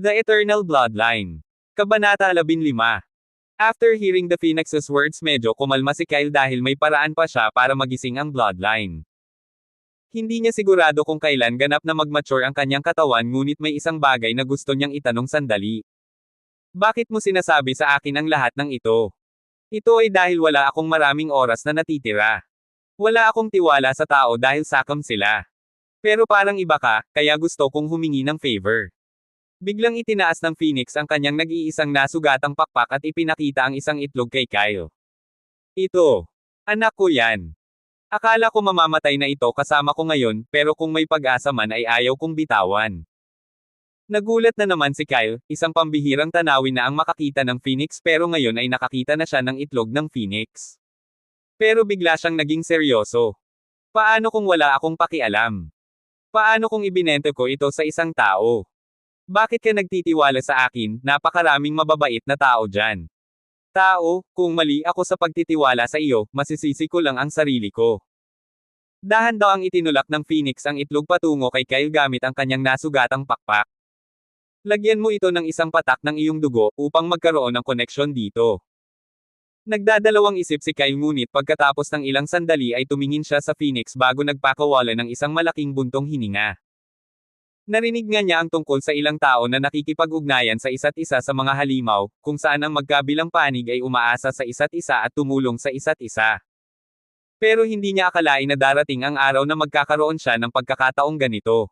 The Eternal Bloodline. Kabanata 15. After hearing the Phoenix's words medyo kumalma si Kyle dahil may paraan pa siya para magising ang Bloodline. Hindi niya sigurado kung kailan ganap na mag-mature ang kanyang katawan ngunit may isang bagay na gusto niyang itanong sandali. Bakit mo sinasabi sa akin ang lahat ng ito? Ito ay dahil wala akong maraming oras na natitira. Wala akong tiwala sa tao dahil sakam sila. Pero parang iba ka, kaya gusto kong humingi ng favor. Biglang itinaas ng Phoenix ang kanyang nag-iisang nasugatang pakpak at ipinakita ang isang itlog kay Kyle. Ito. Anak ko yan. Akala ko mamamatay na ito kasama ko ngayon, pero kung may pag-asa man ay ayaw kong bitawan. Nagulat na naman si Kyle, isang pambihirang tanawin na ang makakita ng Phoenix pero ngayon ay nakakita na siya ng itlog ng Phoenix. Pero bigla siyang naging seryoso. Paano kung wala akong pakialam? Paano kung ibinente ko ito sa isang tao? Bakit ka nagtitiwala sa akin, napakaraming mababait na tao dyan. Tao, kung mali ako sa pagtitiwala sa iyo, masisisi ko lang ang sarili ko. Dahan daw ang itinulak ng Phoenix ang itlog patungo kay Kyle gamit ang kanyang nasugatang pakpak. Lagyan mo ito ng isang patak ng iyong dugo, upang magkaroon ng koneksyon dito. Nagdadalawang isip si Kyle ngunit pagkatapos ng ilang sandali ay tumingin siya sa Phoenix bago nagpakawala ng isang malaking buntong hininga. Narinig nga niya ang tungkol sa ilang tao na nakikipag-ugnayan sa isa't isa sa mga halimaw, kung saan ang magkabilang panig ay umaasa sa isa't isa at tumulong sa isa't isa. Pero hindi niya akalain na darating ang araw na magkakaroon siya ng pagkakataong ganito.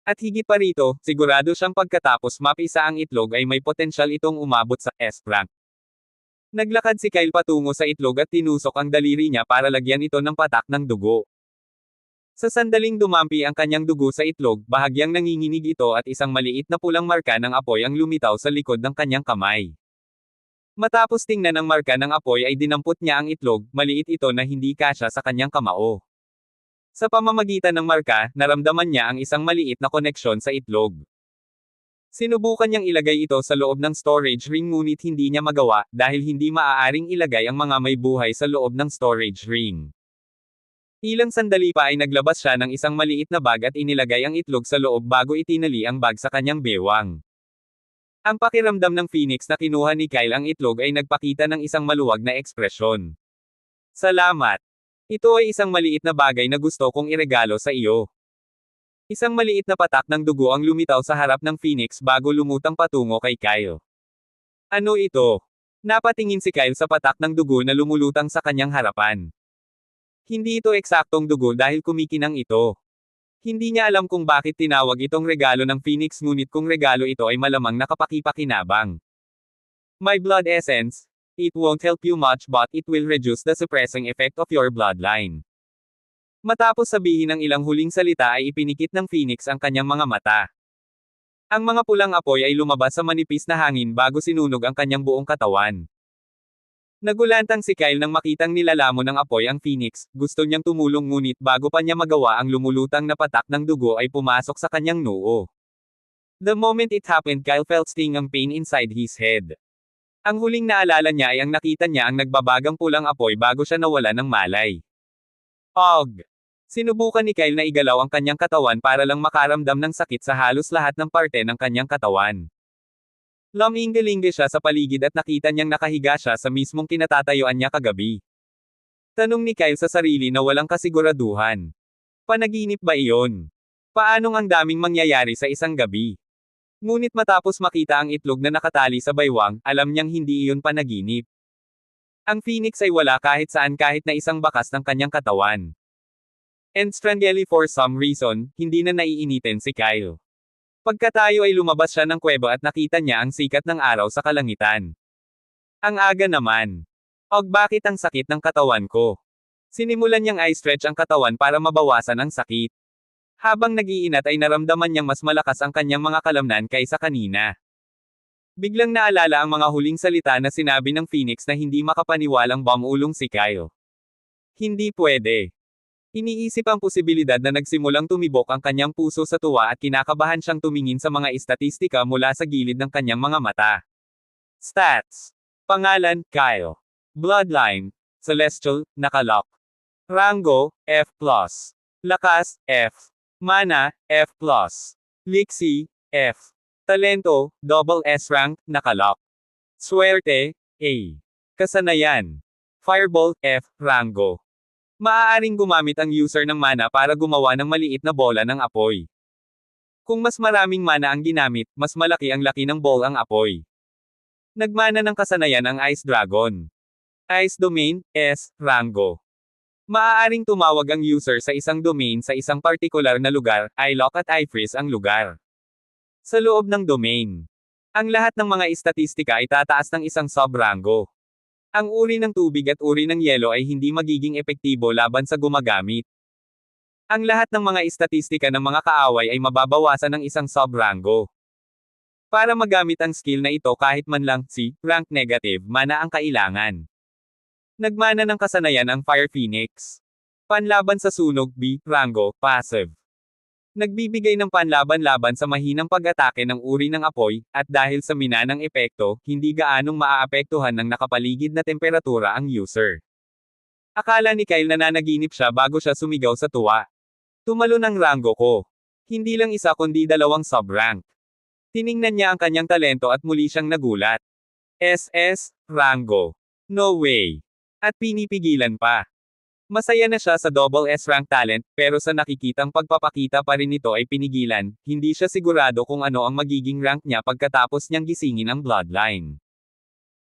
At higit pa rito, sigurado siyang pagkatapos mapisa ang itlog ay may potensyal itong umabot sa S-rank. Naglakad si Kyle patungo sa itlog at tinusok ang daliri niya para lagyan ito ng patak ng dugo. Sa sandaling dumampi ang kanyang dugo sa itlog, bahagyang nanginginig ito at isang maliit na pulang marka ng apoy ang lumitaw sa likod ng kanyang kamay. Matapos tingnan ang marka ng apoy ay dinampot niya ang itlog, maliit ito na hindi kasya sa kanyang kamao. Sa pamamagitan ng marka, naramdaman niya ang isang maliit na koneksyon sa itlog. Sinubukan niyang ilagay ito sa loob ng storage ring ngunit hindi niya magawa, dahil hindi maaaring ilagay ang mga may buhay sa loob ng storage ring. Ilang sandali pa ay naglabas siya ng isang maliit na bag at inilagay ang itlog sa loob bago itinali ang bag sa kanyang bewang. Ang pakiramdam ng Phoenix na kinuha ni Kyle ang itlog ay nagpakita ng isang maluwag na ekspresyon. Salamat. Ito ay isang maliit na bagay na gusto kong iregalo sa iyo. Isang maliit na patak ng dugo ang lumitaw sa harap ng Phoenix bago lumutang patungo kay Kyle. Ano ito? Napatingin si Kyle sa patak ng dugo na lumulutang sa kanyang harapan. Hindi ito eksaktong dugo dahil kumikinang ito. Hindi niya alam kung bakit tinawag itong regalo ng Phoenix ngunit kung regalo ito ay malamang nakapakipakinabang. My blood essence, it won't help you much but it will reduce the suppressing effect of your bloodline. Matapos sabihin ang ilang huling salita ay ipinikit ng Phoenix ang kanyang mga mata. Ang mga pulang apoy ay lumabas sa manipis na hangin bago sinunog ang kanyang buong katawan. Nagulantang si Kyle nang makitang nilalamon ng apoy ang Phoenix, gusto niyang tumulong ngunit bago pa niya magawa ang lumulutang na patak ng dugo ay pumasok sa kanyang noo. The moment it happened Kyle felt stinging pain inside his head. Ang huling naalala niya ay ang nakita niya ang nagbabagang pulang apoy bago siya nawala ng malay. Og! Sinubukan ni Kyle na igalaw ang kanyang katawan para lang makaramdam ng sakit sa halos lahat ng parte ng kanyang katawan. Lumingalingi siya sa paligid at nakita niyang nakahiga siya sa mismong kinatatayuan niya kagabi. Tanong ni Kyle sa sarili na walang kasiguraduhan. Panaginip ba iyon? Paanong ang daming mangyayari sa isang gabi? Ngunit matapos makita ang itlog na nakatali sa baywang, alam niyang hindi iyon panaginip. Ang Phoenix ay wala kahit saan kahit na isang bakas ng kanyang katawan. And strangely for some reason, hindi na naiinitin si Kyle. Pagkatayo ay lumabas siya ng kuweba at nakita niya ang sikat ng araw sa kalangitan. Ang aga naman. Og bakit ang sakit ng katawan ko? Sinimulan niyang i-stretch ang katawan para mabawasan ang sakit. Habang nag-iinat ay naramdaman niyang mas malakas ang kanyang mga kalamnan kaysa kanina. Biglang naalala ang mga huling salita na sinabi ng Phoenix na hindi makapaniwalang bumulong si Kyle. Hindi pwede. Iniisip ang posibilidad na nagsimulang tumibok ang kanyang puso sa tuwa at kinakabahan siyang tumingin sa mga istatistika mula sa gilid ng kanyang mga mata. Stats. Pangalan, Kyle. Bloodline, Celestial, nakalock. Rango, F+. Lakas, F. Mana, F+. Lixie, F. Talento, double S rank, nakalock. Swerte, A. Kasanayan. Fireball, F, Rango. Maaaring gumamit ang user ng mana para gumawa ng maliit na bola ng apoy. Kung mas maraming mana ang ginamit, mas malaki ang laki ng ball ang apoy. Nagmana ng kasanayan ang Ice Dragon. Ice Domain, S, Rango. Maaaring tumawag ang user sa isang domain sa isang partikular na lugar, i-lock at i-freeze ang lugar. Sa loob ng domain, ang lahat ng mga istatistika ay tataas ng isang sub-rango. Ang uri ng tubig at uri ng yelo ay hindi magiging epektibo laban sa gumagamit. Ang lahat ng mga istatistika ng mga kaaway ay mababawasan ng isang sub-rango. Para magamit ang skill na ito kahit man lang, si, rank negative, mana ang kailangan. Nagmana ng kasanayan ang Fire Phoenix. Panlaban sa sunog, B, rango, passive. Nagbibigay ng panlaban-laban sa mahinang pag-atake ng uri ng apoy, at dahil sa minanang epekto, hindi gaanong maaapektuhan ng nakapaligid na temperatura ang user. Akala ni Kyle na nanaginip siya bago siya sumigaw sa tuwa. Tumalon ang rango ko. Hindi lang isa kundi dalawang sub-rank. Tiningnan niya ang kanyang talento at muli siyang nagulat. SS, rango. No way. At pinipigilan pa. Masaya na siya sa double S rank talent, pero sa nakikitang pagpapakita pa rin nito ay pinigilan, hindi siya sigurado kung ano ang magiging rank niya pagkatapos niyang gisingin ang bloodline.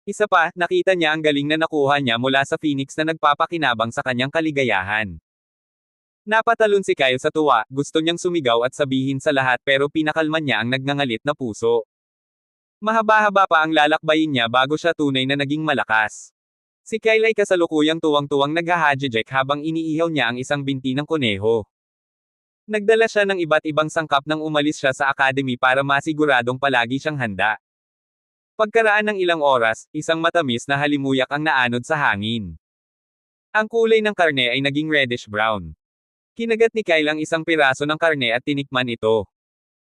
Isa pa, nakita niya ang galing na nakuha niya mula sa Phoenix na nagpapakinabang sa kanyang kaligayahan. Napatalon si Kyle sa tuwa, gusto niyang sumigaw at sabihin sa lahat pero pinakalman niya ang nagngangalit na puso. Mahaba-haba pa ang lalakbayin niya bago siya tunay na naging malakas. Si Kyle ay kasalukuyang tuwang-tuwang naghahadjejek habang iniihaw niya ang isang binti ng kuneho. Nagdala siya ng iba't ibang sangkap nang umalis siya sa academy para masiguradong palagi siyang handa. Pagkaraan ng ilang oras, isang matamis na halimuyak ang naanod sa hangin. Ang kulay ng karne ay naging reddish-brown. Kinagat ni Kyle ang isang piraso ng karne at tinikman ito.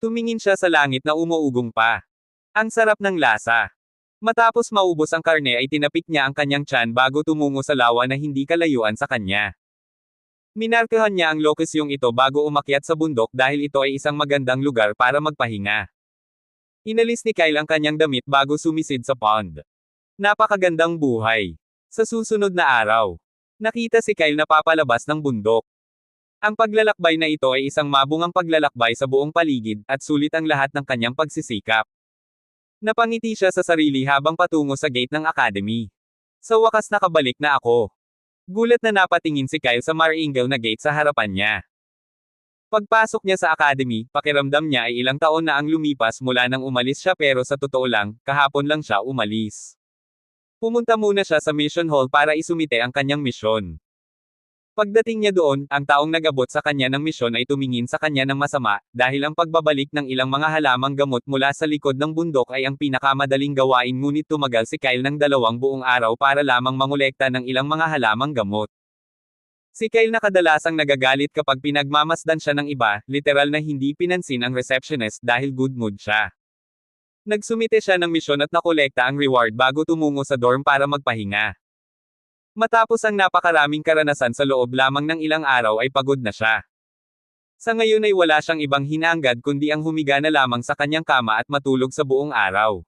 Tumingin siya sa langit na umuugong pa. Ang sarap ng lasa. Matapos maubos ang karne ay tinapik niya ang kanyang tiyan bago tumungo sa lawa na hindi kalayuan sa kanya. Minarkahan niya ang lokasyong ito bago umakyat sa bundok dahil ito ay isang magandang lugar para magpahinga. Inalis ni Kyle ang kanyang damit bago sumisid sa pond. Napakagandang buhay. Sa susunod na araw, nakita si Kyle na papalabas ng bundok. Ang paglalakbay na ito ay isang mabungang paglalakbay sa buong paligid, at sulit ang lahat ng kanyang pagsisikap. Napangiti siya sa sarili habang patungo sa gate ng academy. Sa wakas nakabalik na ako. Gulat na napatingin si Kyle sa marangel na gate sa harapan niya. Pagpasok niya sa academy, pakiramdam niya ay ilang taon na ang lumipas mula nang umalis siya pero sa totoo lang, kahapon lang siya umalis. Pumunta muna siya sa mission hall para isumite ang kanyang misyon. Pagdating niya doon, ang taong nag-abot sa kanya ng misyon ay tumingin sa kanya ng masama, dahil ang pagbabalik ng ilang mga halamang gamot mula sa likod ng bundok ay ang pinakamadaling gawain ngunit tumagal si Kyle ng 2 buong araw para lamang mangolekta ng ilang mga halamang gamot. Si Kyle na kadalasang nagagalit kapag pinagmamasdan siya ng iba, literal na hindi pinansin ang receptionist dahil good mood siya. Nagsumite siya ng misyon at nakolekta ang reward bago tumungo sa dorm para magpahinga. Matapos ang napakaraming karanasan sa loob lamang ng ilang araw ay pagod na siya. Sa ngayon ay wala siyang ibang hinangad kundi ang humiga na lamang sa kanyang kama at matulog sa buong araw.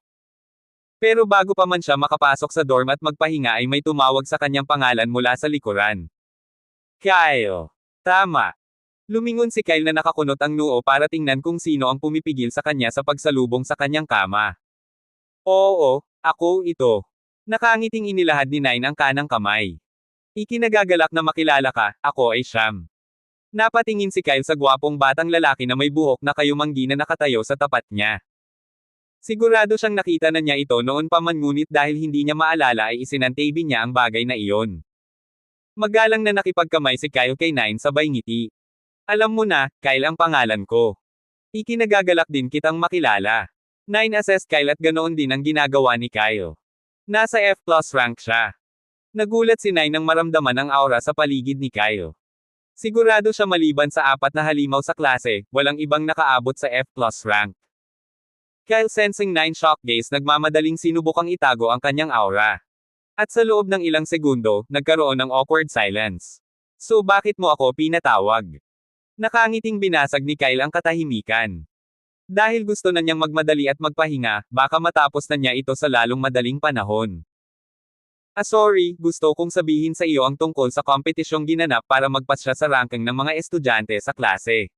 Pero bago pa man siya makapasok sa dorm at magpahinga ay may tumawag sa kanyang pangalan mula sa likuran. Kyle. Tama. Lumingon si Kyle na nakakunot ang noo para tingnan kung sino ang pumipigil sa kanya sa pagsalubong sa kanyang kama. Oo, ako ito. Nakangiting inilahad ni Nine ang kanang kamay. Ikinagagalak na makilala ka, ako ay Sham. Napatingin si Kyle sa gwapong batang lalaki na may buhok na kayumanggi na nakatayo sa tapat niya. Sigurado siyang nakita na niya ito noon pa man ngunit dahil hindi niya maalala ay isinantabi niya ang bagay na iyon. Magalang na nakipagkamay si Kyle kay Nine sabay ngiti. Alam mo na, Kyle ang pangalan ko. Ikinagagalak din kitang makilala. Nine assessed Kyle at ganoon din ang ginagawa ni Kyle. Nasa F+ rank siya. Nagulat si Nine nang maramdaman ang aura sa paligid ni Kyle. Sigurado siya maliban sa 4 na halimaw sa klase, walang ibang nakaabot sa F+ rank. Kyle sensing Nine shock gaze nagmamadaling sinubukang itago ang kanyang aura. At sa loob ng ilang segundo, nagkaroon ng awkward silence. So bakit mo ako pinatawag? Nakangiting binasag ni Kyle ang katahimikan. Dahil gusto na niyang magmadali at magpahinga, baka matapos na niya ito sa lalong madaling panahon. Sorry, gusto kong sabihin sa iyo ang tungkol sa kompetisyong ginanap para magpasya sa ranking ng mga estudyante sa klase.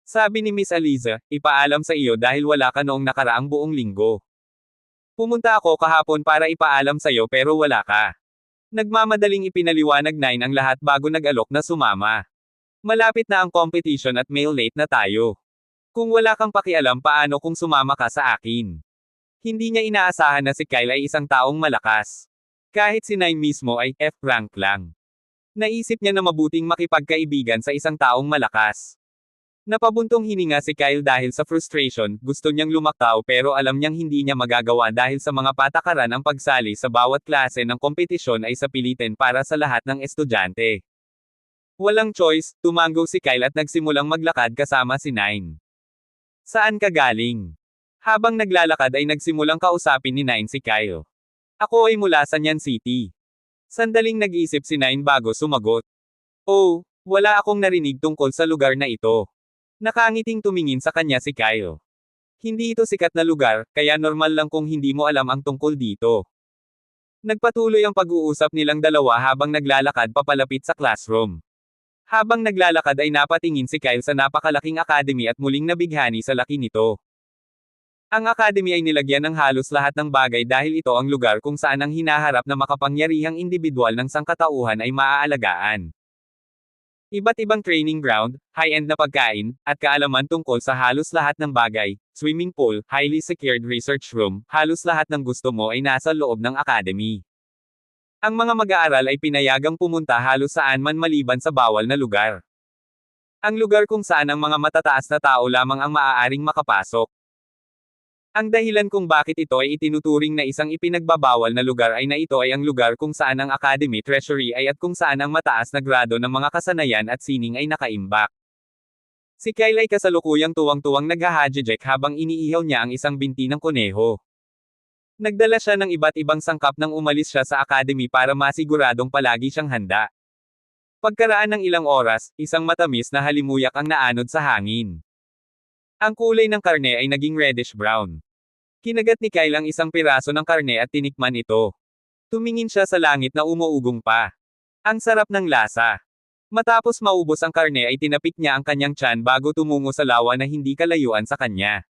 Sabi ni Miss Aliza, ipaalam sa iyo dahil wala ka noong nakaraang buong linggo. Pumunta ako kahapon para ipaalam sa iyo pero wala ka. Nagmamadaling ipinaliwanag 9 ang lahat bago nag-alok na sumama. Malapit na ang competition at mail late na tayo. Kung wala kang pakialam paano kung sumama ka sa akin? Hindi niya inaasahan na si Kyle ay isang taong malakas. Kahit si Nine mismo ay F-rank lang. Naisip niya na mabuting makipagkaibigan sa isang taong malakas. Napabuntong hininga si Kyle dahil sa frustration, gusto niyang lumaktaw pero alam niyang hindi niya magagawa dahil sa mga patakaran ang pagsali sa bawat klase ng kompetisyon ay sa pilitin para sa lahat ng estudyante. Walang choice, tumango si Kyle at nagsimulang maglakad kasama si Nine. Saan ka galing? Habang naglalakad ay nagsimulang kausapin ni Nine si Kyle. Ako ay mula sa Nyan City. Sandaling nag-isip si Nine bago sumagot. Oh, wala akong narinig tungkol sa lugar na ito. Nakangiting tumingin sa kanya si Kyle. Hindi ito sikat na lugar, kaya normal lang kung hindi mo alam ang tungkol dito. Nagpatuloy ang pag-uusap nilang dalawa habang naglalakad papalapit sa classroom. Habang naglalakad ay napatingin si Kyle sa napakalaking academy at muling nabighani sa laki nito. Ang academy ay nilagyan ng halos lahat ng bagay dahil ito ang lugar kung saan ang hinaharap na makapangyarihang individual ng sangkatauhan ay maaalagaan. Iba't ibang training ground, high-end na pagkain, at kaalaman tungkol sa halos lahat ng bagay, swimming pool, highly secured research room, halos lahat ng gusto mo ay nasa loob ng academy. Ang mga mag-aaral ay pinayagang pumunta halos saan man maliban sa bawal na lugar. Ang lugar kung saan ang mga matataas na tao lamang ang maaaring makapasok. Ang dahilan kung bakit ito ay itinuturing na isang ipinagbabawal na lugar ay na ito ay ang lugar kung saan ang academy treasury ay at kung saan ang mataas na grado ng mga kasanayan at sining ay nakaimbak. Si Kyle ay kasalukuyang tuwang-tuwang naghahadjejek habang iniihaw niya ang isang binti ng kuneho. Nagdala siya ng iba't ibang sangkap nang umalis siya sa academy para masiguradong palagi siyang handa. Pagkaraan ng ilang oras, isang matamis na halimuyak ang naanod sa hangin. Ang kulay ng karne ay naging reddish-brown. Kinagat ni Kyle ang isang piraso ng karne at tinikman ito. Tumingin siya sa langit na umuugong pa. Ang sarap ng lasa. Matapos maubos ang karne ay tinapik niya ang kanyang tiyan bago tumungo sa lawa na hindi kalayuan sa kanya.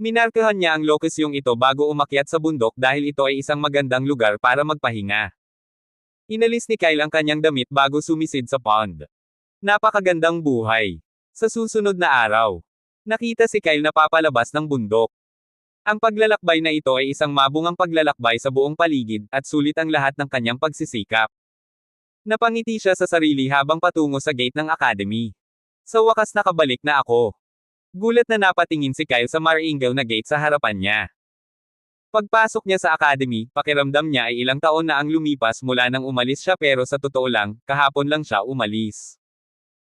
Minarkahan niya ang lokasyong ito bago umakyat sa bundok dahil ito ay isang magandang lugar para magpahinga. Inalis ni Kyle ang kanyang damit bago sumisid sa pond. Napakagandang buhay. Sa susunod na araw, nakita si Kyle na papalabas ng bundok. Ang paglalakbay na ito ay isang mabungang paglalakbay sa buong paligid, at sulit ang lahat ng kanyang pagsisikap. Napangiti siya sa sarili habang patungo sa gate ng academy. Sa wakas nakabalik na ako. Gulat na napatingin si Kyle sa maringgaw na gate sa harapan niya. Pagpasok niya sa academy, pakiramdam niya ay ilang taon na ang lumipas mula nang umalis siya pero sa totoo lang, kahapon lang siya umalis.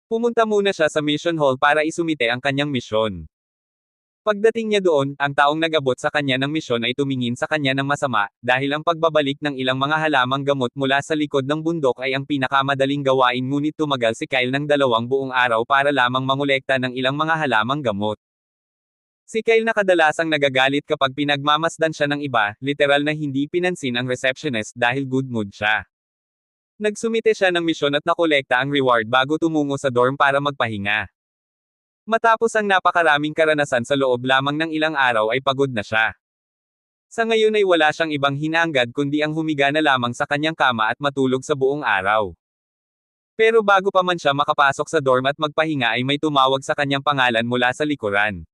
Pumunta muna siya sa mission hall para isumite ang kanyang misyon. Pagdating niya doon, ang taong nag-abot sa kanya ng misyon ay tumingin sa kanya ng masama, dahil ang pagbabalik ng ilang mga halamang gamot mula sa likod ng bundok ay ang pinakamadaling gawain ngunit tumagal si Kyle ng 2 buong araw para lamang mangolekta ng ilang mga halamang gamot. Si Kyle na kadalasang nagagalit kapag pinagmamasdan siya ng iba, literal na hindi pinansin ang receptionist dahil good mood siya. Nagsumite siya ng misyon at nakolekta ang reward bago tumungo sa dorm para magpahinga. Matapos ang napakaraming karanasan sa loob lamang ng ilang araw ay pagod na siya. Sa ngayon ay wala siyang ibang hinahangad kundi ang humiga na lamang sa kanyang kama at matulog sa buong araw. Pero bago pa man siya makapasok sa dorm at magpahinga ay may tumawag sa kanyang pangalan mula sa likuran.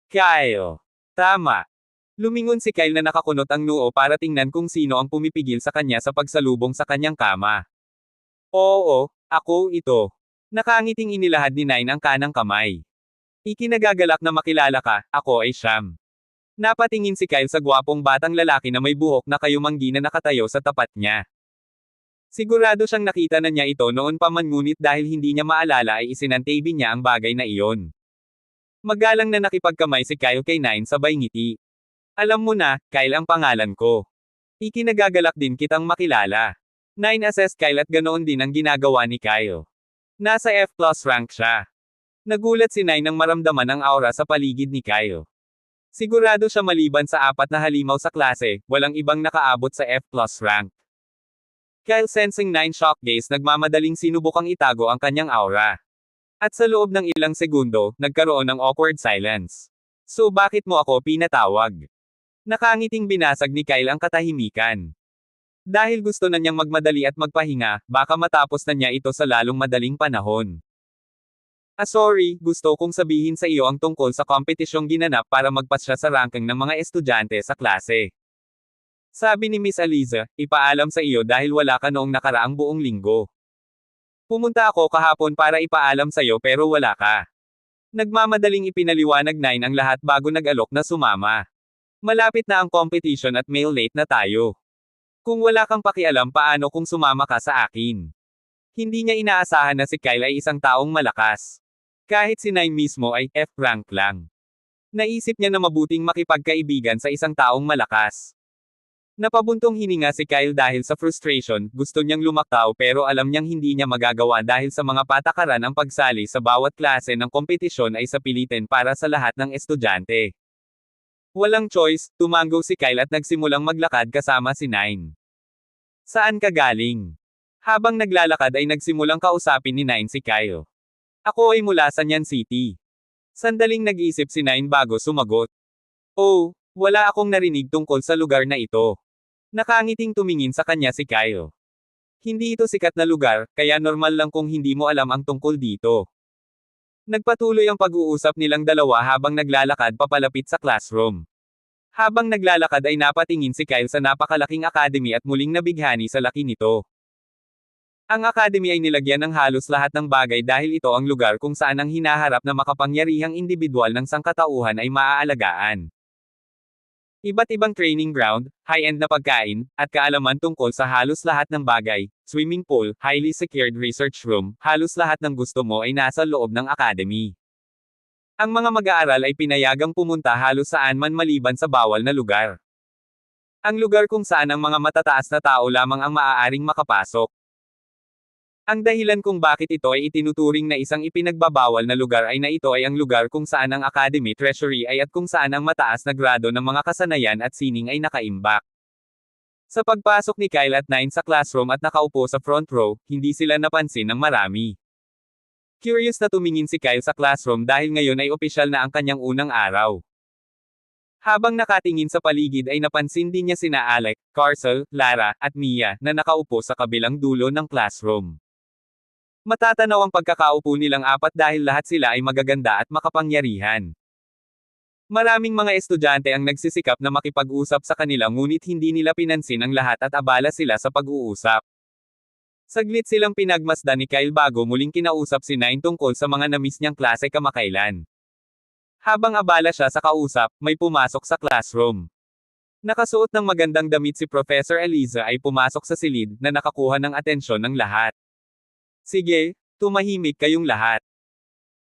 Kyle. Tama. Lumingon si Kyle na nakakunot ang noo para tingnan kung sino ang pumipigil sa kanya sa pagsalubong sa kanyang kama. Oo, ako ito. Nakangiting inilahad ni Nine ang kanang kamay. Ikinagagalak na makilala ka, ako ay Sham. Napatingin si Kyle sa gwapong batang lalaki na may buhok na kayumanggi na nakatayo sa tapat niya. Sigurado siyang nakita na niya ito noon pa man ngunit dahil hindi niya maalala ay isinantabi niya ang bagay na iyon. Magalang na nakipagkamay si Kyle kay Nine sabay ngiti. Alam mo na, Kyle ang pangalan ko. Ikinagagalak din kitang makilala. Nine assessed Kyle at ganoon din ang ginagawa ni Kyle. Nasa F+ rank siya. Nagulat si Nine nang maramdaman ang aura sa paligid ni Kyle. Sigurado siya maliban sa 4 na halimaw sa klase, walang ibang nakaabot sa F+ rank. Kyle sensing Nine shock gaze nagmamadaling sinubukang itago ang kanyang aura. At sa loob ng ilang segundo, nagkaroon ng awkward silence. So bakit mo ako pinatawag? Nakangiting binasag ni Kyle ang katahimikan. Dahil gusto na niyang magmadali at magpahinga, baka matapos na niya ito sa lalong madaling panahon. Sorry, gusto kong sabihin sa iyo ang tungkol sa kompetisyong ginanap para magpasya sa ranking ng mga estudyante sa klase. Sabi ni Miss Aliza, ipaalam sa iyo dahil wala ka noong nakaraang buong linggo. Pumunta ako kahapon para ipaalam sa iyo pero wala ka. Nagmamadaling ipinaliwanag Nine ang lahat bago nag-alok na sumama. Malapit na ang competition at mail late na tayo. Kung wala kang pakialam paano kung sumama ka sa akin? Hindi niya inaasahan na si Kyle ay isang taong malakas. Kahit si Nine mismo ay F rank lang. Naisip niya na mabuting makipagkaibigan sa isang taong malakas. Napabuntong hininga si Kyle dahil sa frustration, gusto niyang lumaktaw pero alam niyang hindi niya magagawa dahil sa mga patakaran ang pagsali sa bawat klase ng kompetisyon ay sa pilitin para sa lahat ng estudyante. Walang choice, tumango si Kyle at nagsimulang maglakad kasama si Nine. Saan ka galing? Habang naglalakad ay nagsimulang kausapin ni Nine si Kyle. Ako ay mula sa Nyan City. Sandaling nag-isip si Nine bago sumagot. Oh, wala akong narinig tungkol sa lugar na ito. Nakangiting tumingin sa kanya si Kyle. Hindi ito sikat na lugar, kaya normal lang kung hindi mo alam ang tungkol dito. Nagpatuloy ang pag-uusap nilang dalawa habang naglalakad papalapit sa classroom. Habang naglalakad ay napatingin si Kyle sa napakalaking academy at muling nabighani sa laki nito. Ang academy ay nilagyan ng halos lahat ng bagay dahil ito ang lugar kung saan ang hinaharap na makapangyarihang individual ng sangkatauhan ay maaalagaan. Iba't ibang training ground, high-end na pagkain, at kaalaman tungkol sa halos lahat ng bagay, swimming pool, highly secured research room, halos lahat ng gusto mo ay nasa loob ng academy. Ang mga mag-aaral ay pinayagang pumunta halos saan man maliban sa bawal na lugar. Ang lugar kung saan ang mga matataas na tao lamang ang maaaring makapasok. Ang dahilan kung bakit ito ay itinuturing na isang ipinagbabawal na lugar ay na ito ay ang lugar kung saan ang academy treasury ay at kung saan ang mataas na grado ng mga kasanayan at sining ay nakaimbak. Sa pagpasok ni Kyle at Nine sa classroom at nakaupo sa front row, hindi sila napansin ng marami. Curious na tumingin si Kyle sa classroom dahil ngayon ay opisyal na ang kanyang unang araw. Habang nakatingin sa paligid ay napansin din niya sina Alec, Carcel, Lara, at Mia na nakaupo sa kabilang dulo ng classroom. Matatanaw ang pagkakaupo nilang apat dahil lahat sila ay magaganda at makapangyarihan. Maraming mga estudyante ang nagsisikap na makipag-usap sa kanila ngunit hindi nila pinansin ang lahat at abala sila sa pag-uusap. Saglit silang pinagmasdan ni Kyle bago muling kinausap si Nine tungkol sa mga namiss niyang klase kamakailan. Habang abala siya sa kausap, may pumasok sa classroom. Nakasuot ng magandang damit si Professor Eliza ay pumasok sa silid na nakakuha ng atensyon ng lahat. Sige, tumahimik kayong lahat.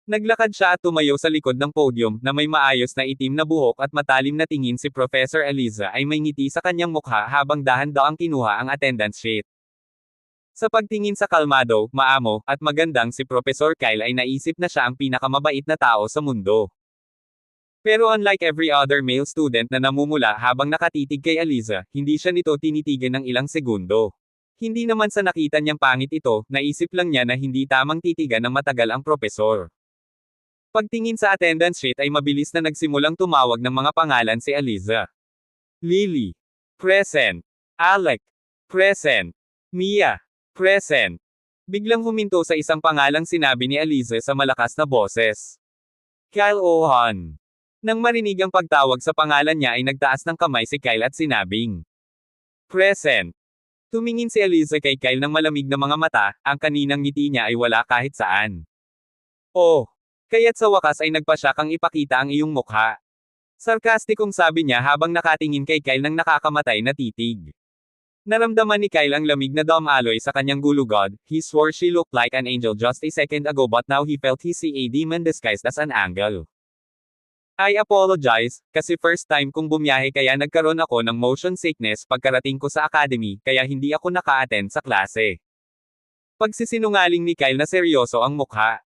Naglakad siya at tumayo sa likod ng podium na may maayos na itim na buhok at matalim na tingin si Professor Eliza ay may ngiti sa kanyang mukha habang dahan-daang kinuha ang attendance sheet. Sa pagtingin sa kalmado, maamo, at magandang si Professor Kyle ay naisip na siya ang pinakamabait na tao sa mundo. Pero unlike every other male student na namumula habang nakatitig kay Eliza, hindi siya nito tinitigan ng ilang segundo. Hindi naman sa nakita niyang pangit ito, naisip lang niya na hindi tamang titigan ng matagal ang propesor. Pagtingin sa attendance sheet ay mabilis na nagsimulang tumawag ng mga pangalan si Eliza. Lily. Present. Alec. Present. Mia. Present. Biglang huminto sa isang pangalang sinabi ni Eliza sa malakas na boses. Kyle Ohan. Nang marinig ang pagtawag sa pangalan niya ay nagtaas ng kamay si Kyle at sinabing. Present. Tumingin si Eliza kay Kyle ng malamig na mga mata, ang kaninang ngiti niya ay wala kahit saan. Oh! Kaya't sa wakas ay nagpasya kang ipakita ang iyong mukha. Sarkastikong sabi niya habang nakatingin kay Kyle ng nakakamatay na titig. Naramdaman ni Kyle ang lamig na dumaloy sa kanyang gulugod, he swore she looked like an angel just a second ago but now he felt he see a demon disguised as an angel. I apologize, kasi first time kong bumiyahe kaya nagkaroon ako ng motion sickness pagkarating ko sa academy, kaya hindi ako naka-attend sa klase. Pagsisinungaling ni Kyle na seryoso ang mukha.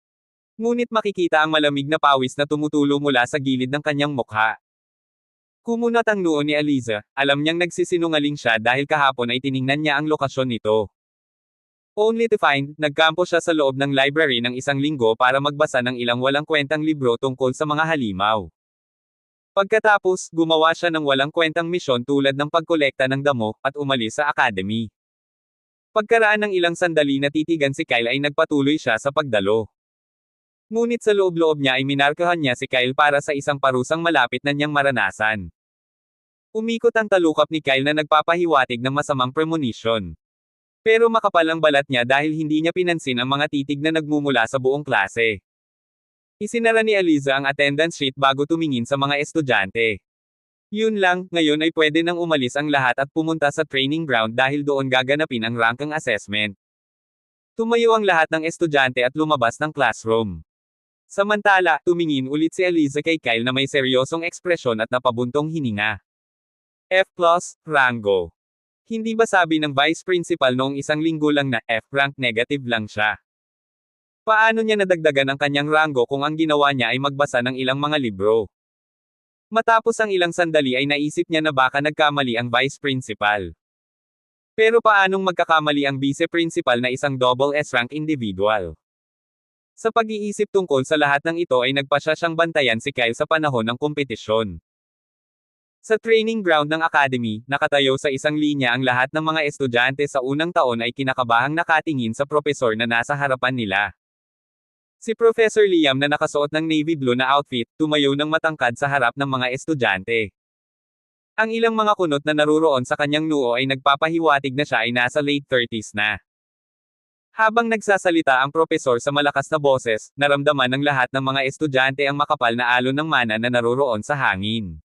Ngunit makikita ang malamig na pawis na tumutulo mula sa gilid ng kanyang mukha. Kumunat ang noo ni Aliza, alam niyang nagsisinungaling siya dahil kahapon ay tiningnan niya ang lokasyon nito. Only to find, nagkampo siya sa loob ng library ng isang linggo para magbasa ng ilang walang kwentang libro tungkol sa mga halimaw. Pagkatapos, gumawa siya ng walang kwentang misyon tulad ng pagkolekta ng damo, at umalis sa academy. Pagkaraan ng ilang sandali na titigan si Kyle ay nagpatuloy siya sa pagdalo. Ngunit sa loob-loob niya ay minarkahan niya si Kyle para sa isang parusang malapit na niyang maranasan. Umikot ang talukap ni Kyle na nagpapahiwatig ng masamang premonition. Pero makapal ang balat niya dahil hindi niya pinansin ang mga titig na nagmumula sa buong klase. Isinara ni Aliza ang attendance sheet bago tumingin sa mga estudyante. Yun lang, ngayon ay pwede nang umalis ang lahat at pumunta sa training ground dahil doon gaganapin ang ranking assessment. Tumayo ang lahat ng estudyante at lumabas ng classroom. Samantala, tumingin ulit si Aliza kay Kyle na may seryosong ekspresyon at napabuntong hininga. F+, rango. Hindi ba sabi ng vice principal noong isang linggo lang na F rank negative lang siya? Paano niya nadagdagan ang kanyang rango kung ang ginawa niya ay magbasa ng ilang mga libro? Matapos ang ilang sandali ay naisip niya na baka nagkamali ang vice principal. Pero paanong magkakamali ang vice principal na isang double S rank individual? Sa pag-iisip tungkol sa lahat ng ito ay nagpasya siyang bantayan si Kyle sa panahon ng kompetisyon. Sa training ground ng academy, nakatayo sa isang linya ang lahat ng mga estudyante sa unang taon ay kinakabahang nakatingin sa propesor na nasa harapan nila. Si Professor Liam na nakasuot ng navy blue na outfit, tumayo ng matangkad sa harap ng mga estudyante. Ang ilang mga kunot na naruroon sa kanyang noo ay nagpapahiwatig na siya ay nasa late 30s na. Habang nagsasalita ang propesor sa malakas na boses, naramdaman ng lahat ng mga estudyante ang makapal na alon ng mana na naruroon sa hangin.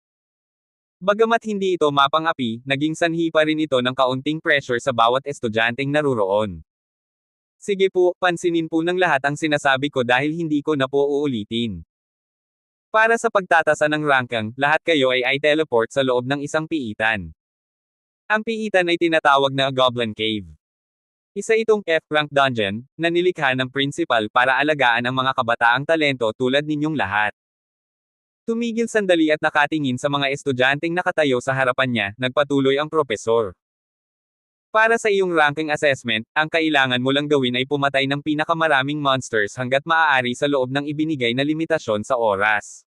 Bagamat hindi ito mapang-api, naging sanhi pa rin ito ng kaunting pressure sa bawat estudyanteng naruroon. Sige po, pansinin po ng lahat ang sinasabi ko dahil hindi ko na po uulitin. Para sa pagtatasa ng ranking, lahat kayo ay i-teleport sa loob ng isang piitan. Ang piitan ay tinatawag na Goblin Cave. Isa itong F-rank dungeon, na nilikha ng principal para alagaan ang mga kabataang talento tulad ninyong lahat. Tumigil sandali at nakatingin sa mga estudyanteng nakatayo sa harapan niya, nagpatuloy ang propesor. Para sa iyong ranking assessment, ang kailangan mo lang gawin ay pumatay ng pinakamaraming monsters hanggat maaari sa loob ng ibinigay na limitasyon sa oras.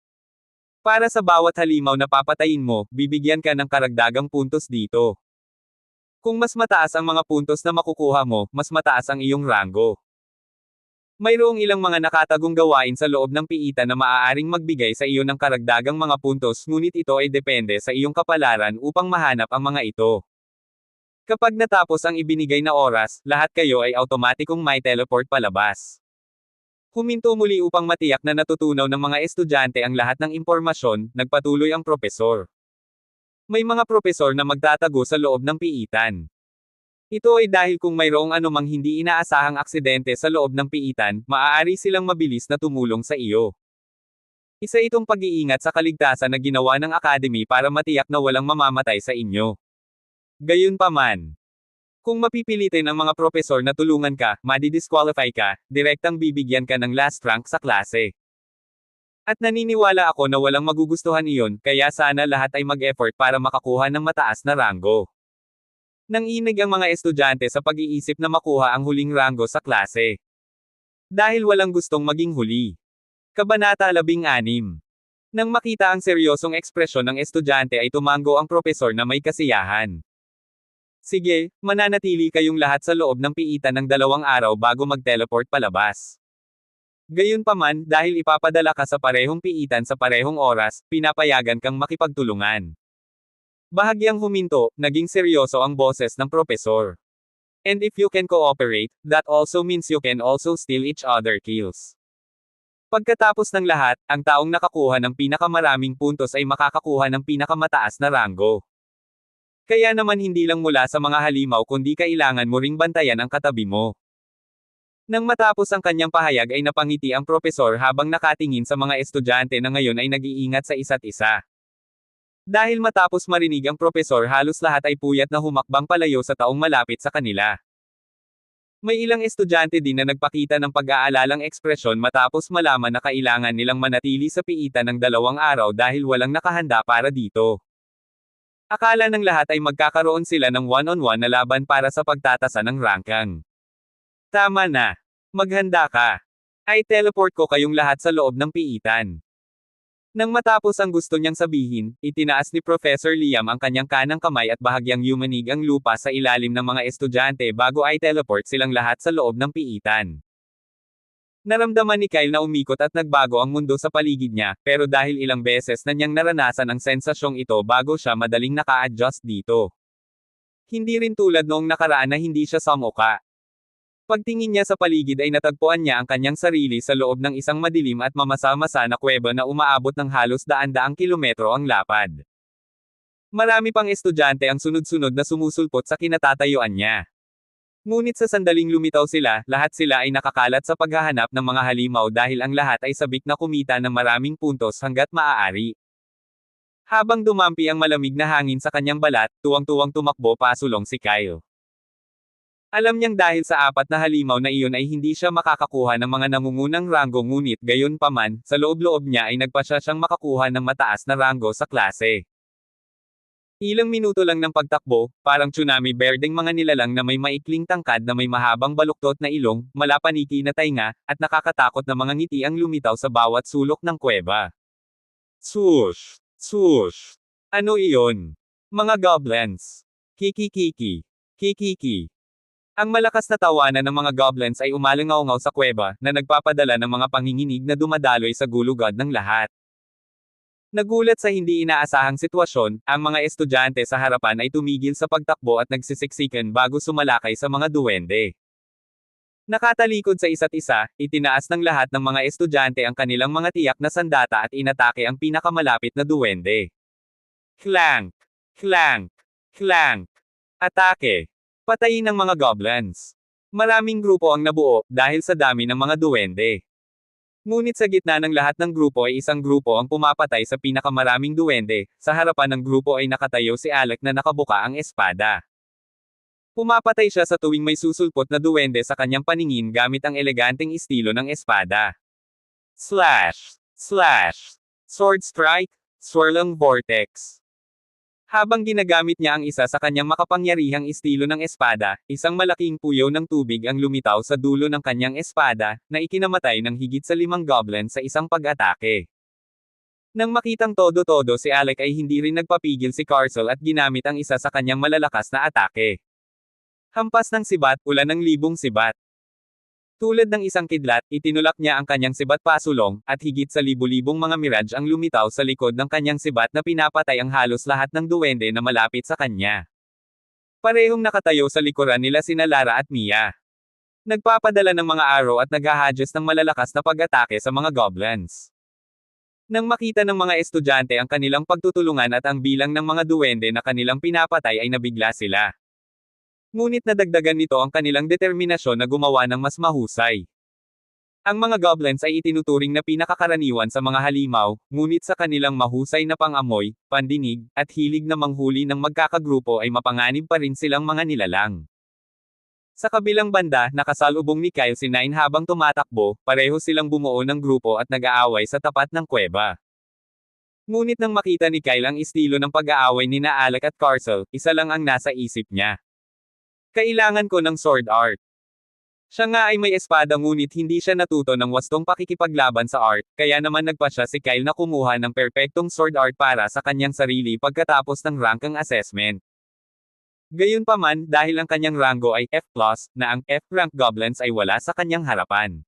Para sa bawat halimaw na papatayin mo, bibigyan ka ng karagdagang puntos dito. Kung mas mataas ang mga puntos na makukuha mo, mas mataas ang iyong rango. Mayroong ilang mga nakatagong gawain sa loob ng piitan na maaaring magbigay sa iyo ng karagdagang mga puntos, ngunit ito ay depende sa iyong kapalaran upang mahanap ang mga ito. Kapag natapos ang ibinigay na oras, lahat kayo ay automatikong may teleport palabas. Huminto muli upang matiyak na natutunaw ng mga estudyante ang lahat ng impormasyon, nagpatuloy ang propesor. May mga propesor na magtatago sa loob ng piitan. Ito ay dahil kung mayroong anumang hindi inaasahang aksidente sa loob ng piitan, maaari silang mabilis na tumulong sa iyo. Isa itong pag-iingat sa kaligtasan na ginawa ng academy para matiyak na walang mamamatay sa inyo. Gayunpaman, kung mapipilitin ang mga propesor na tulungan ka, madi-disqualify ka, direktang bibigyan ka ng last rank sa klase. At naniniwala ako na walang magugustuhan iyon, kaya sana lahat ay mag-effort para makakuha ng mataas na rango. Nanginig ang mga estudyante sa pag-iisip na makuha ang huling rango sa klase. Dahil walang gustong maging huli. Kabanata 16. Nang makita ang seryosong ekspresyon ng estudyante ay tumango ang propesor na may kasiyahan. Sige, mananatili kayong lahat sa loob ng piitan ng 2 araw bago mag-teleport palabas. Gayunpaman, dahil ipapadala ka sa parehong piitan sa parehong oras, pinapayagan kang makipagtulungan. Bahagyang huminto, naging seryoso ang boses ng propesor. And if you can cooperate, that also means you can also steal each other kills. Pagkatapos ng lahat, ang taong nakakuha ng pinakamaraming puntos ay makakakuha ng pinakamataas na rango. Kaya naman hindi lang mula sa mga halimaw kundi kailangan mo ring bantayan ang katabi mo. Nang matapos ang kanyang pahayag ay napangiti ang propesor habang nakatingin sa mga estudyante na ngayon ay nag-iingat sa isa't isa. Dahil matapos marinig ang propesor halos lahat ay puyat na humakbang palayo sa taong malapit sa kanila. May ilang estudyante din na nagpakita ng pag-aalalang ekspresyon matapos malaman na kailangan nilang manatili sa piitan ng 2 araw dahil walang nakahanda para dito. Akala ng lahat ay magkakaroon sila ng one-on-one na laban para sa pagtatasa ng ranking. Tama na. Maghanda ka. Ay teleport ko kayong lahat sa loob ng piitan. Nang matapos ang gusto niyang sabihin, itinaas ni Professor Liam ang kanyang kanang kamay at bahagyang yumanig ang lupa sa ilalim ng mga estudyante bago ay teleport silang lahat sa loob ng piitan. Naramdaman ni Kyle na umikot at nagbago ang mundo sa paligid niya, pero dahil ilang beses na niyang naranasan ang sensasyong ito bago siya madaling naka-adjust dito. Hindi rin tulad noong nakaraan na hindi siya samuka. Pagtingin niya sa paligid ay natagpuan niya ang kanyang sarili sa loob ng isang madilim at mamasa-masa na kuweba na umaabot ng halos daan-daang kilometro ang lapad. Marami pang estudyante ang sunod-sunod na sumusulpot sa kinatatayuan niya. Ngunit sa sandaling lumitaw sila, lahat sila ay nakakalat sa paghahanap ng mga halimaw dahil ang lahat ay sabik na kumita ng maraming puntos hanggat maaari. Habang dumampi ang malamig na hangin sa kanyang balat, tuwang-tuwang tumakbo pasulong si Kyle. Alam niyang dahil sa 4 na halimaw na iyon ay hindi siya makakakuha ng mga nangungunang ranggo ngunit gayon paman, sa loob-loob niya ay nagpasya siyang makakuha ng mataas na ranggo sa klase. Ilang minuto lang ng pagtakbo, parang tsunami berdeng mga nilalang na may maikling tangkad na may mahabang baluktot na ilong, malapaniki na tainga, at nakakatakot na mga ngiti ang lumitaw sa bawat sulok ng kuweba. Swoosh! Swoosh! Ano iyon? Mga goblins! Kiki-kiki! Kiki-kiki! Ang malakas na tawanan ng mga goblins ay umalingaw-ngaw sa kuweba, na nagpapadala ng mga panginginig na dumadaloy sa gulugod ng lahat. Nagulat sa hindi inaasahang sitwasyon, ang mga estudyante sa harapan ay tumigil sa pagtakbo at nagsisiksikan bago sumalakay sa mga duwende. Nakatalikod sa isa't isa, itinaas ng lahat ng mga estudyante ang kanilang mga tiyak na sandata at inatake ang pinakamalapit na duwende. Clank! Clank! Clank! Atake! Patayin ng mga goblins. Maraming grupo ang nabuo, dahil sa dami ng mga duwende. Ngunit sa gitna ng lahat ng grupo ay isang grupo ang pumapatay sa pinakamaraming duwende, sa harapan ng grupo ay nakatayo si Alec na nakabuka ang espada. Pumapatay siya sa tuwing may susulpot na duwende sa kanyang paningin gamit ang eleganteng estilo ng espada. Slash! Slash! Sword strike! Swirling vortex! Habang ginagamit niya ang isa sa kanyang makapangyarihang estilo ng espada, isang malaking puyaw ng tubig ang lumitaw sa dulo ng kanyang espada, na ikinamatay ng higit sa 5 goblins sa isang pag-atake. Nang makitang todo-todo si Alec ay hindi rin nagpapigil si Carcel at ginamit ang isa sa kanyang malalakas na atake. Hampas ng sibat, ulan ng libong sibat. Tulad ng isang kidlat, itinulak niya ang kanyang sibat pasulong, at higit sa libu-libong mga mirage ang lumitaw sa likod ng kanyang sibat na pinapatay ang halos lahat ng duwende na malapit sa kanya. Parehong nakatayo sa likuran nila sina Lara at Mia. Nagpapadala ng mga arrow at naghahadges ng malalakas na pag-atake sa mga goblins. Nang makita ng mga estudyante ang kanilang pagtutulungan at ang bilang ng mga duwende na kanilang pinapatay ay nabigla sila. Ngunit nadagdagan nito ang kanilang determinasyon na gumawa ng mas mahusay. Ang mga goblins ay itinuturing na pinakakaraniwan sa mga halimaw, ngunit sa kanilang mahusay na pang-amoy, pandinig, at hilig na manghuli ng magkakagrupo ay mapanganib pa rin silang mga nilalang. Sa kabilang banda, nakasalubong ni Kyle si Nine habang tumatakbo, pareho silang bumuo ng grupo at nag-aaway sa tapat ng kuweba. Ngunit nang makita ni Kyle ang estilo ng pag-aaway nina Alec at Carcel, isa lang ang nasa isip niya. Kailangan ko ng sword art. Siya nga ay may espada ngunit hindi siya natuto ng wastong pakikipaglaban sa art, kaya naman nagpasya si Kyle na kumuha ng perpektong sword art para sa kanyang sarili pagkatapos ng ranking assessment. Gayunpaman, dahil ang kanyang rango ay F+, na ang F-rank goblins ay wala sa kanyang harapan.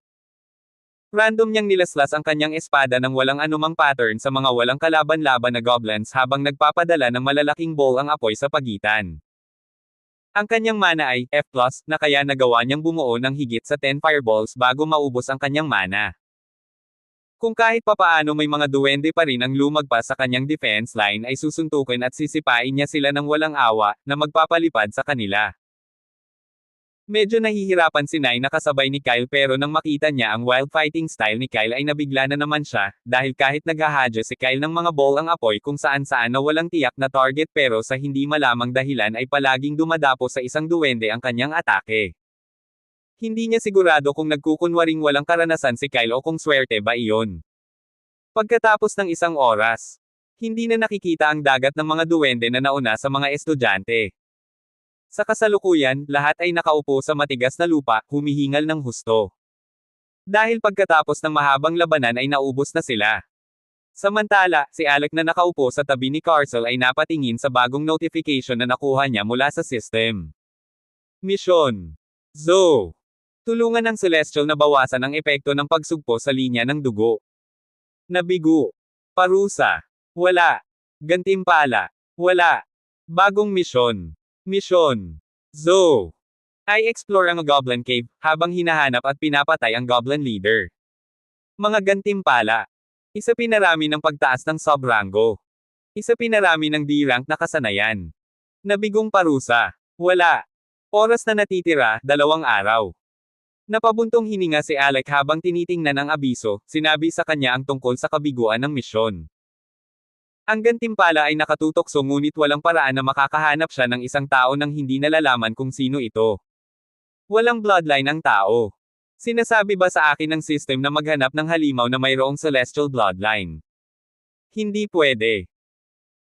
Random niyang nilaslas ang kanyang espada ng walang anumang pattern sa mga walang kalaban-laban na goblins habang nagpapadala ng malalaking ball ang apoy sa pagitan. Ang kanyang mana ay F+, na kaya nagawa niyang bumuo ng higit sa 10 fireballs bago maubos ang kanyang mana. Kung kahit papaano may mga duwende pa rin ang lumagpas sa kanyang defense line ay susuntukin at sisipain niya sila ng walang awa, na magpapalipad sa kanila. Medyo nahihirapan si Nine na kasabay ni Kyle pero nang makita niya ang wild fighting style ni Kyle ay nabigla na naman siya, dahil kahit naghahadya si Kyle ng mga ball ang apoy kung saan-saan na walang tiyak na target pero sa hindi malamang dahilan ay palaging dumadapo sa isang duwende ang kanyang atake. Hindi niya sigurado kung nagkukunwaring walang karanasan si Kyle o kung swerte ba iyon. Pagkatapos ng isang oras, hindi na nakikita ang dagat ng mga duwende na nauna sa mga estudyante. Sa kasalukuyan, lahat ay nakaupo sa matigas na lupa, humihingal ng husto. Dahil pagkatapos ng mahabang labanan ay naubos na sila. Samantala, si Alec na nakaupo sa tabi ni Carcel ay napatingin sa bagong notification na nakuha niya mula sa system. Misyon. Zo. Tulungan ng Celestial na bawasan ang epekto ng pagsugpo sa linya ng dugo. Nabigo. Parusa. Wala. Gantimpala. Wala. Bagong misyon. Misyon. Zo. I explore ang Goblin Cave, habang hinahanap at pinapatay ang Goblin Leader. Mga gantimpala. Isa pinarami ng pagtaas ng sub-rango. Isa pinarami ng D-rank na kasanayan. Nabigong parusa. Wala. Oras na natitira, 2 araw. Napabuntong hininga si Alec habang tinitingnan ang abiso, sinabi sa kanya ang tungkol sa kabiguan ng misyon. Ang gantimpala ay nakatutokso ngunit walang paraan na makakahanap siya ng isang tao nang hindi nalalaman kung sino ito. Walang bloodline ang tao. Sinasabi ba sa akin ng system na maghanap ng halimaw na mayroong celestial bloodline? Hindi pwede.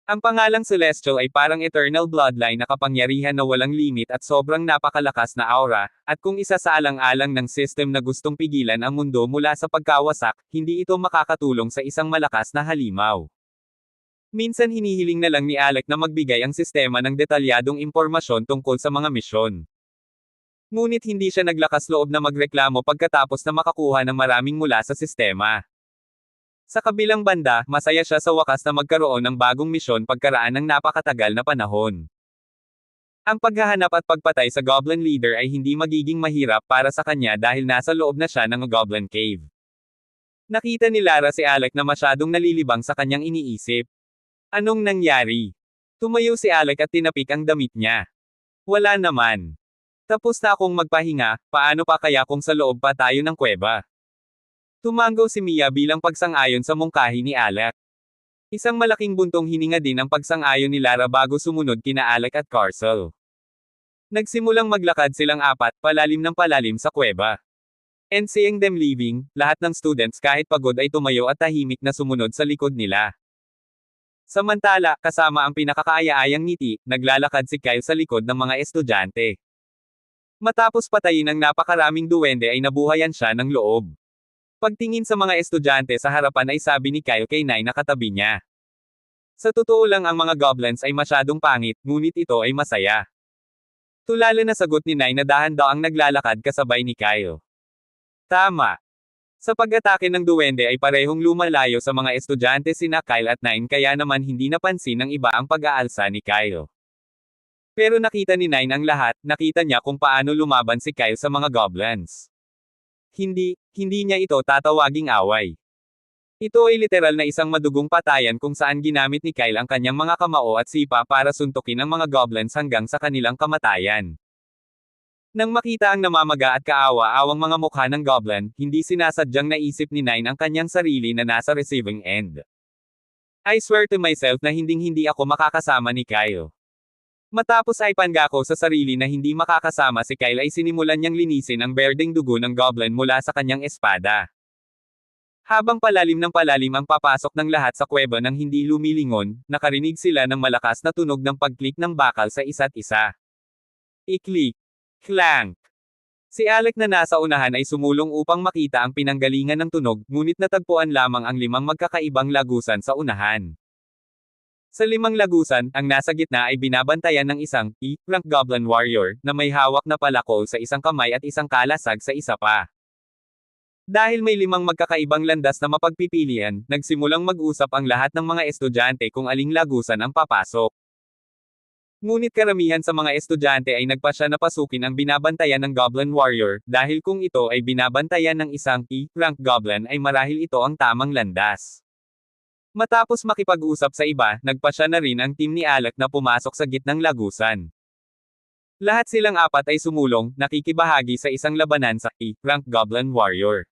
Ang pangalang celestial ay parang eternal bloodline na kapangyarihan na walang limit at sobrang napakalakas na aura, at kung isa sa alang-alang ng system na gustong pigilan ang mundo mula sa pagkawasak, hindi ito makakatulong sa isang malakas na halimaw. Minsan hinihiling na lang ni Alec na magbigay ang sistema ng detalyadong impormasyon tungkol sa mga misyon. Ngunit hindi siya naglakas loob na magreklamo pagkatapos na makakuha ng maraming mula sa sistema. Sa kabilang banda, masaya siya sa wakas na magkaroon ng bagong misyon pagkaraan ng napakatagal na panahon. Ang paghahanap at pagpatay sa Goblin Leader ay hindi magiging mahirap para sa kanya dahil nasa loob na siya ng Goblin Cave. Nakita ni Lara si Alec na masyadong nalilibang sa kanyang iniisip. Anong nangyari? Tumayo si Alec at tinapik ang damit niya. Wala naman. Tapos na akong magpahinga, paano pa kaya kung sa loob pa tayo ng kuweba? Tumango si Mia bilang pagsang-ayon sa mungkahi ni Alec. Isang malaking buntong hininga din ang pagsang-ayon ni Lara bago sumunod kina Alec at Carcel. Nagsimulang maglakad silang apat, palalim ng palalim sa kuweba. And seeing them leaving, lahat ng students kahit pagod ay tumayo at tahimik na sumunod sa likod nila. Samantala, kasama ang pinakakaaya-ayang ngiti, naglalakad si Kyle sa likod ng mga estudyante. Matapos patayin ang napakaraming duwende ay nabuhayan siya ng loob. Pagtingin sa mga estudyante sa harapan ay sabi ni Kyle kay Nai na katabi niya. Sa totoo lang ang mga goblins ay masyadong pangit, ngunit ito ay masaya. Tulala na sagot ni Nai na dahan-daang naglalakad kasabay ni Kyle. Tama. Sa pag-atake ng duwende ay parehong lumalayo sa mga estudyante sina Kyle at Nine kaya naman hindi napansin ng iba ang pag-aalsa ni Kyle. Pero nakita ni Nine ang lahat, nakita niya kung paano lumaban si Kyle sa mga goblins. Hindi niya ito tatawaging away. Ito ay literal na isang madugong patayan kung saan ginamit ni Kyle ang kanyang mga kamao at sipa para suntukin ang mga goblins hanggang sa kanilang kamatayan. Nang makita ang namamaga at kaawa-awang mga mukha ng goblin, hindi sinasadyang naisip ni Nine ang kanyang sarili na nasa receiving end. I swear to myself na hinding-hindi ako makakasama ni Kyle. Matapos ay pangako sa sarili na hindi makakasama si Kyle ay sinimulan niyang linisin ang berdeng dugo ng goblin mula sa kanyang espada. Habang palalim ng palalim ang papasok ng lahat sa kuweba nang hindi lumilingon, nakarinig sila ng malakas na tunog ng pagklik ng bakal sa isa't isa. Iklik. Clank. Si Alec na nasa unahan ay sumulong upang makita ang pinanggalingan ng tunog, ngunit natagpuan lamang ang 5 magkakaibang lagusan sa unahan. Sa 5 lagusan, ang nasa gitna ay binabantayan ng isang E-rank Goblin Warrior na may hawak na palakol sa isang kamay at isang kalasag sa isa pa. Dahil may 5 magkakaibang landas na mapagpipilian, nagsimulang mag-usap ang lahat ng mga estudyante kung aling lagusan ang papasok. Ngunit karamihan sa mga estudyante ay nagpasya na pasukin ang binabantayan ng Goblin Warrior, dahil kung ito ay binabantayan ng isang E-rank Goblin ay marahil ito ang tamang landas. Matapos makipag-usap sa iba, nagpasya na rin ang team ni Alec na pumasok sa gitnang lagusan. Lahat silang apat ay sumulong, nakikibahagi sa isang labanan sa E-rank Goblin Warrior.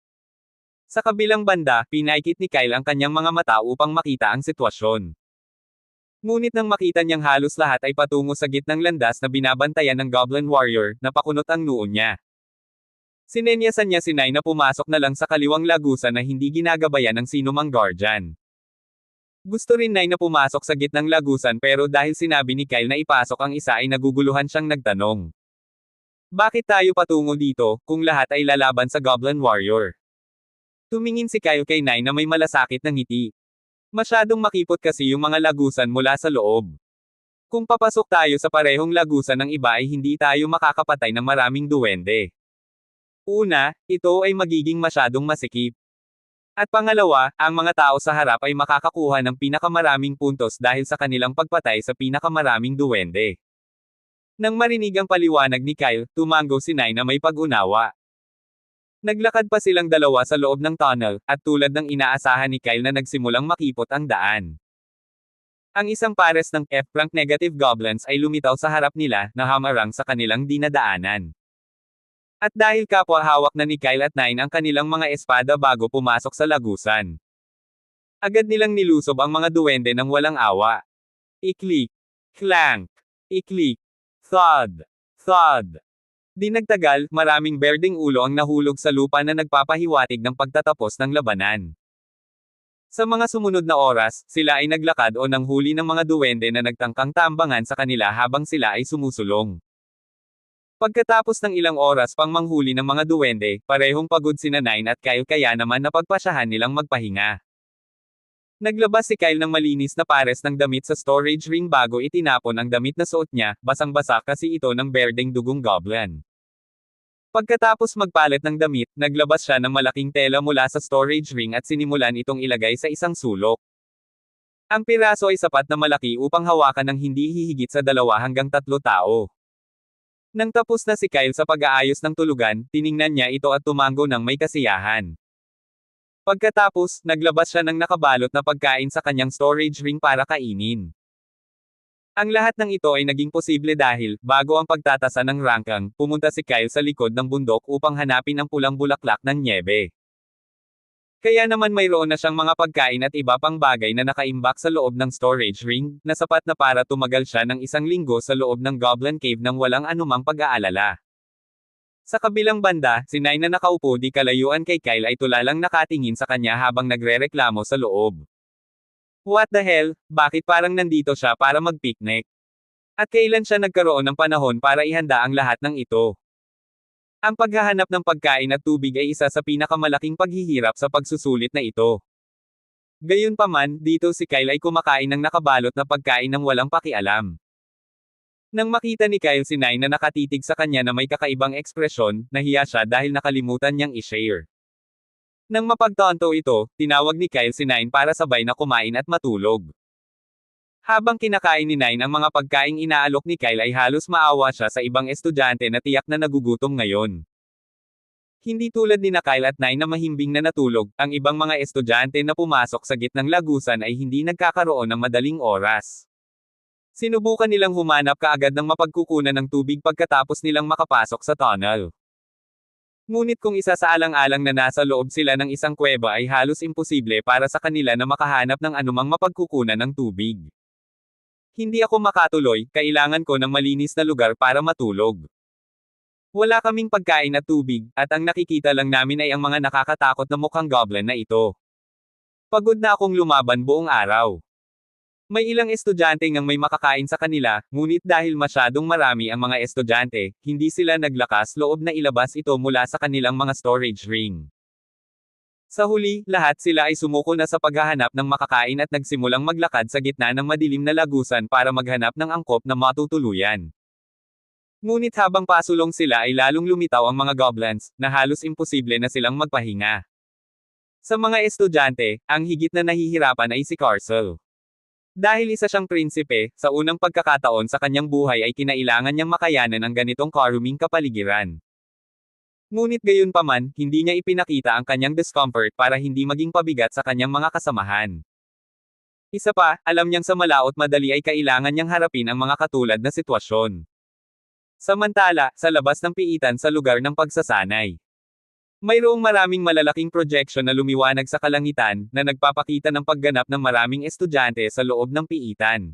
Sa kabilang banda, pinaikit ni Kyle ang kanyang mga mata upang makita ang sitwasyon. Ngunit nang makita niyang halos lahat ay patungo sa gitnang landas na binabantayan ng Goblin Warrior, napakunot ang noo niya. Sinenyasan niya si Nay na pumasok na lang sa kaliwang lagusan na hindi ginagabayan ng sinumang guardian. Gusto rin Nay na pumasok sa gitnang lagusan pero dahil sinabi ni Kyle na ipasok ang isa ay naguguluhan siyang nagtanong. Bakit tayo patungo dito, kung lahat ay lalaban sa Goblin Warrior? Tumingin si Kyle kay Nay na may malasakit na ngiti. Masyadong makipot kasi yung mga lagusan mula sa loob. Kung papasok tayo sa parehong lagusan ng iba ay hindi tayo makakapatay ng maraming duwende. Una, ito ay magiging masyadong masikip. At pangalawa, ang mga tao sa harap ay makakakuha ng pinakamaraming puntos dahil sa kanilang pagpatay sa pinakamaraming duwende. Nang marinig ang paliwanag ni Kyle, tumango si Nay na may pag-unawa. Naglakad pa silang dalawa sa loob ng tunnel, at tulad ng inaasahan ni Kyle na nagsimulang makipot ang daan. Ang isang pares ng F-rank negative goblins ay lumitaw sa harap nila na hamarang sa kanilang dinadaanan. At dahil kapwa hawak na ni Kyle at Nine ang kanilang mga espada bago pumasok sa lagusan. Agad nilang nilusob ang mga duwende ng walang awa. Iklik, clank, iklik, thud, thud. Di nagtagal, maraming berdeng ulo ang nahulog sa lupa na nagpapahiwatig ng pagtatapos ng labanan. Sa mga sumunod na oras, sila ay naglakad o nanghuli ng mga duwende na nagtangkang tambangan sa kanila habang sila ay sumusulong. Pagkatapos ng ilang oras pang manghuli ng mga duwende, parehong pagod sina Nine at Kyle kaya naman napagpasyahan nilang magpahinga. Naglabas si Kyle ng malinis na pares ng damit sa storage ring bago itinapon ang damit na suot niya, basang-basa kasi ito ng berdeng dugong goblin. Pagkatapos magpalit ng damit, naglabas siya ng malaking tela mula sa storage ring at sinimulan itong ilagay sa isang sulok. Ang piraso ay sapat na malaki upang hawakan ng hindi hihigit sa 2 hanggang 3 tao. Nang tapos na si Kyle sa pag-aayos ng tulugan, tiningnan niya ito at tumango ng may kasiyahan. Pagkatapos, naglabas siya ng nakabalot na pagkain sa kanyang storage ring para kainin. Ang lahat ng ito ay naging posible dahil, bago ang pagtatasa ng rangkang, pumunta si Kyle sa likod ng bundok upang hanapin ang pulang bulaklak ng nyebe. Kaya naman mayroon na siyang mga pagkain at iba pang bagay na nakaimbak sa loob ng storage ring, na sapat na para tumagal siya ng 1 linggo sa loob ng Goblin Cave nang walang anumang pag-aalala. Sa kabilang banda, si Nine na nakaupo di kalayuan kay Kyle ay tulalang nakatingin sa kanya habang nagrereklamo sa loob. What the hell, bakit parang nandito siya para mag-picnic? At kailan siya nagkaroon ng panahon para ihanda ang lahat ng ito? Ang paghahanap ng pagkain at tubig ay isa sa pinakamalaking paghihirap sa pagsusulit na ito. Gayunpaman, dito si Kyle ay kumakain ng nakabalot na pagkain ng walang pakialam. Nang makita ni Kyle si Nine na nakatitig sa kanya na may kakaibang ekspresyon, nahiya siya dahil nakalimutan niyang i-share. Nang mapagtanto ito, tinawag ni Kyle si Nine para sabay na kumain at matulog. Habang kinakain ni Nine ang mga pagkaing inaalok ni Kyle ay halos maawa siya sa ibang estudyante na tiyak na nagugutom ngayon. Hindi tulad ni Kyle at Nine na mahimbing na natulog, ang ibang mga estudyante na pumasok sa gitnang lagusan ay hindi nagkakaroon ng madaling oras. Sinubukan nilang humanap kaagad ng mapagkukunan ng tubig pagkatapos nilang makapasok sa tunnel. Ngunit kung isa sa alang-alang na nasa loob sila ng isang kuweba ay halos imposible para sa kanila na makahanap ng anumang mapagkukunan ng tubig. Hindi ako makatuloy, kailangan ko ng malinis na lugar para matulog. Wala kaming pagkain at tubig, at ang nakikita lang namin ay ang mga nakakatakot na mukhang goblin na ito. Pagod na akong lumaban buong araw. May ilang estudyante ngang may makakain sa kanila, ngunit dahil masyadong marami ang mga estudyante, hindi sila naglakas loob na ilabas ito mula sa kanilang mga storage ring. Sa huli, lahat sila ay sumuko na sa paghahanap ng makakain at nagsimulang maglakad sa gitna ng madilim na lagusan para maghanap ng angkop na matutuluyan. Ngunit habang pasulong sila ay lalong lumitaw ang mga goblins, na halos imposible na silang magpahinga. Sa mga estudyante, ang higit na nahihirapan ay si Carcel. Dahil isa siyang prinsipe, sa unang pagkakataon sa kanyang buhay ay kinailangan niyang makayanan ang ganitong karuming kapaligiran. Ngunit gayunpaman, hindi niya ipinakita ang kanyang discomfort para hindi maging pabigat sa kanyang mga kasamahan. Isa pa, alam niyang sa malaot madali ay kailangan niyang harapin ang mga katulad na sitwasyon. Samantala, sa labas ng piitan sa lugar ng pagsasanay. Mayroong maraming malalaking projection na lumiwanag sa kalangitan, na nagpapakita ng pagganap ng maraming estudyante sa loob ng piitan.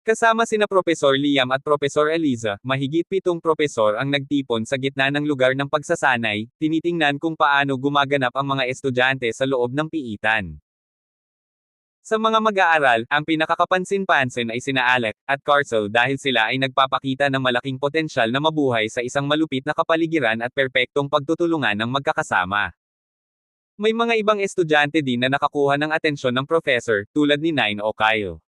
Kasama sina Propesor Liam at Propesor Eliza, mahigit 7 propesor ang nagtipon sa gitna ng lugar ng pagsasanay, tinitingnan kung paano gumaganap ang mga estudyante sa loob ng piitan. Sa mga mag-aaral, ang pinakakapansin-pansin ay sina Alec at Carcel dahil sila ay nagpapakita ng malaking potensyal na mabuhay sa isang malupit na kapaligiran at perpektong pagtutulungan ng magkakasama. May mga ibang estudyante din na nakakuha ng atensyon ng professor, tulad ni Nine o Kyle.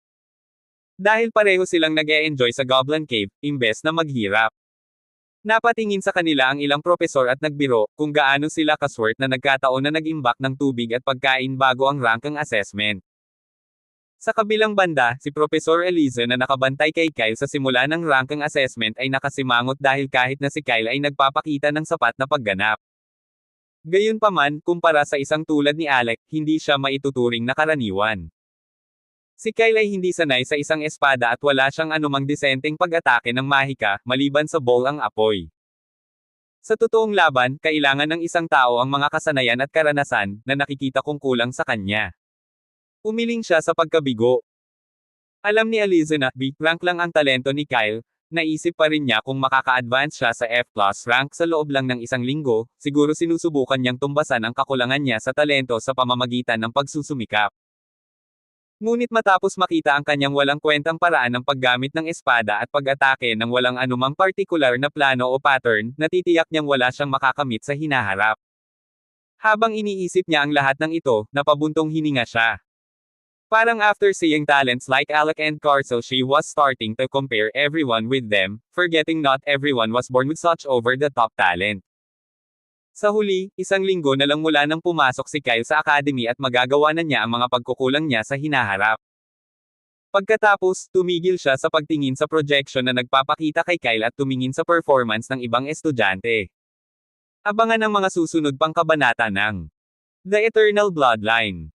Dahil pareho silang nag-e-enjoy sa Goblin Cave, imbes na maghirap. Napatingin sa kanila ang ilang propesor at nagbiro, kung gaano sila kaswert na nagkataon na nag-imbak ng tubig at pagkain bago ang rankang assessment. Sa kabilang banda, si Propesor Eliza na nakabantay kay Kyle sa simula ng rankang assessment ay nakasimangot dahil kahit na si Kyle ay nagpapakita ng sapat na pagganap. Gayunpaman, kumpara sa isang tulad ni Alec, hindi siya maituturing na karaniwan. Si Kyle ay hindi sanay sa isang espada at wala siyang anumang disenteng pag-atake ng mahika, maliban sa ball ang apoy. Sa totoong laban, kailangan ng isang tao ang mga kasanayan at karanasan, na nakikita kong kulang sa kanya. Umiling siya sa pagkabigo. Alam ni Eliza na B-rank lang ang talento ni Kyle, naisip pa rin niya kung makaka-advance siya sa F+ rank sa loob lang ng isang linggo, siguro sinusubukan niyang tumbasan ang kakulangan niya sa talento sa pamamagitan ng pagsusumikap. Ngunit matapos makita ang kanyang walang kwentang paraan ng paggamit ng espada at pag-atake ng walang anumang partikular na plano o pattern, natitiyak niyang wala siyang makakamit sa hinaharap. Habang iniisip niya ang lahat ng ito, napabuntong hininga siya. Parang after seeing talents like Alec and Carcel, she was starting to compare everyone with them, forgetting not everyone was born with such over-the-top talent. Sa huli, isang linggo na lang mula nang pumasok si Kyle sa academy at magagawa na niya ang mga pagkukulang niya sa hinaharap. Pagkatapos, tumigil siya sa pagtingin sa projection na nagpapakita kay Kyle at tumingin sa performance ng ibang estudyante. Abangan ang mga susunod pang kabanata ng The Eternal Bloodline.